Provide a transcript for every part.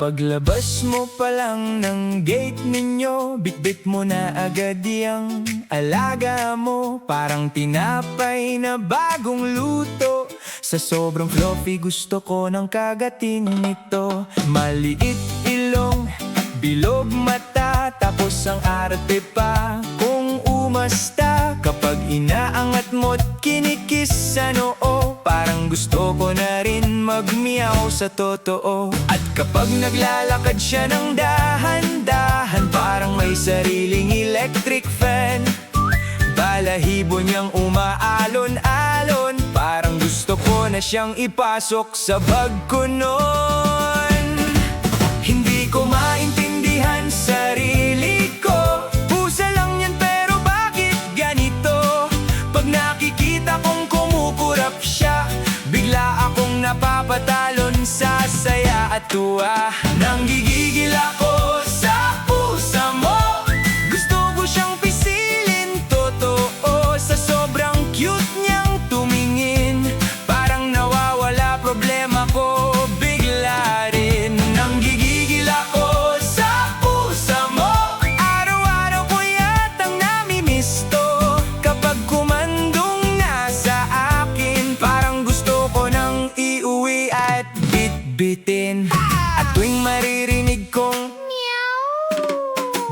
Paglabas mo pa lang ng gate ninyo, bitbit mo na agad yang alaga mo. Parang tinapay na bagong luto. Sa sobrang fluffy gusto ko ng kagatin nito. Maliit ilong, bilog mata, tapos ang arte pa kung umasta. Kapag inaangat mo't kinikis sa noo, parang gusto ko na rin magmiyaw sa totoo. At kapag naglalakad siya ng dahan-dahan, parang may sariling electric fan. Balahibo niyang umaalon-alon, parang gusto ko na siyang ipasok sa bag ko nun. Hindi ko maintindihan sarili ko, pusa lang yan pero bakit ganito? Pag nakikita kong kumukurap siya, bigla akong napapatalon sa saya at tuwa. Nanggigigil ako sa pusa mo, gusto ko siyang pisilin, totoo. Sa sobrang cute niyang tumingin, parang nawawala problema ko bigla rin. Nanggigigil ako sa pusa mo, araw-araw ko yatang namimisto. Kapag kumandong nasa akin, parang gusto ko nang iuwi at bitbitin. At tuwing maririnig kong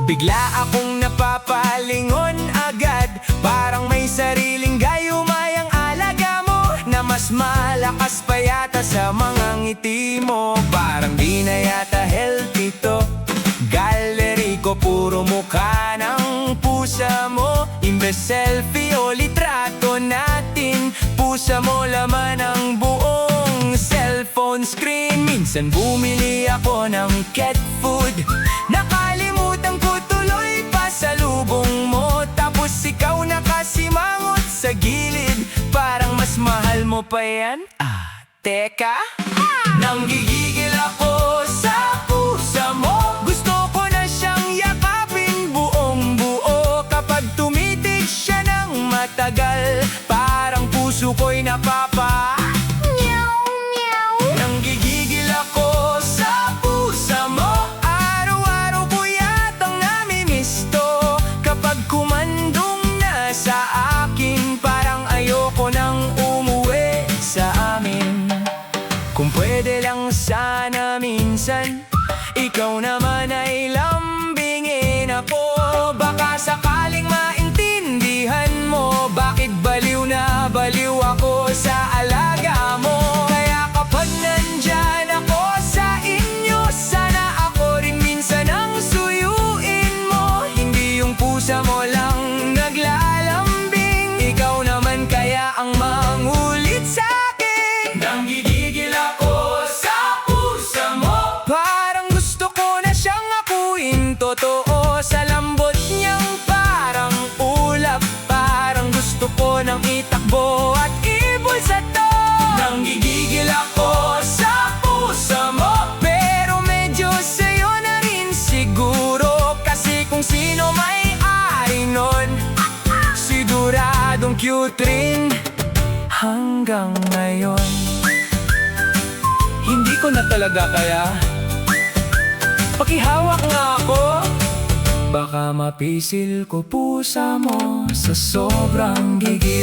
bigla akong napapalingon agad, parang may sariling gayumay ang alaga mo, na mas malakas pa yata sa mga ngiti mo. Parang di na yata healthy to, gallery ko puro mukha ng pusa mo. Imbes selfie o litrato natin, pusa mo laman ang buong cellphone screen. Minsan bumili ako ng cat food, nakalimutan ko tuloy pasalubong mo. Tapos ikaw nakasimangot sa gilid, parang mas mahal mo pa yan. Teka, nanggigigil ako sa pusa mo, gusto ko na siyang yakapin buong buo. Kapag tumitig siya ng matagal, parang puso ko'y napapa. Nanggigigil ako sa pusa mo, araw-araw ko yatang namimisto. Kapag kumandong na sa akin, parang ayoko nang umuwi sa amin. Kung pwede lang sana minsan, ikaw naman ay lambingin ako. Baka sakaling maintindihan mo, bakit baliw na baliw ako sa alaga mo. Kaya kapag nandyan ako sa inyo, sana ako rin minsan ang suyuin mo. Hindi yung pusa mo lang naglalambing, ikaw naman kaya ang mangulit sa'kin. Nanggigigil ako sa pusa mo, parang gusto ko na siyang akuin, totoo. Sa lambot niyang parang ulap, parang gusto ko nang itakbo at ibulsa to. Nanggigigil ako sa pusa mo, pero medyo sa'yo na rin siguro. Kasi kung sino may-ari nun, siguradong cute rin hanggang ngayon. Hindi ko na talaga kaya, pakihawak nga ako. Baka mapisil ko pusa mo sa sobrang gigil.